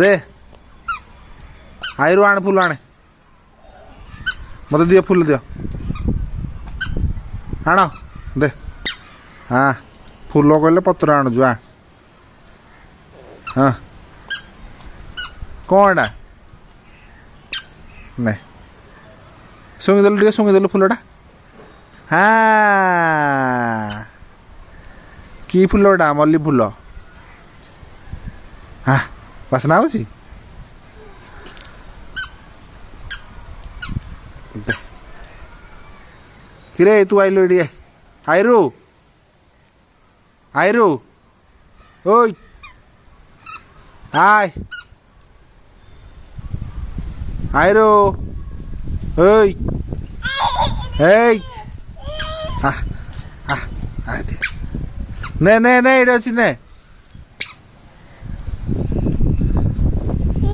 दे आईरु आण फुल आणे मत दियो फुल दियो आण दे हाँ फुल कहले पत्र आणुचु हाँ हाँ कौन नहीं शुंगिदेलु टे शुंगिदेलु फुलटा हाँ कि फुलटा मल्ली फुल हाँ बासना होची किरे तू आइलु एडी आइरु आइरु ओय हाय आइरु ओय hey ah ah ah ne ne ne इधर ची ने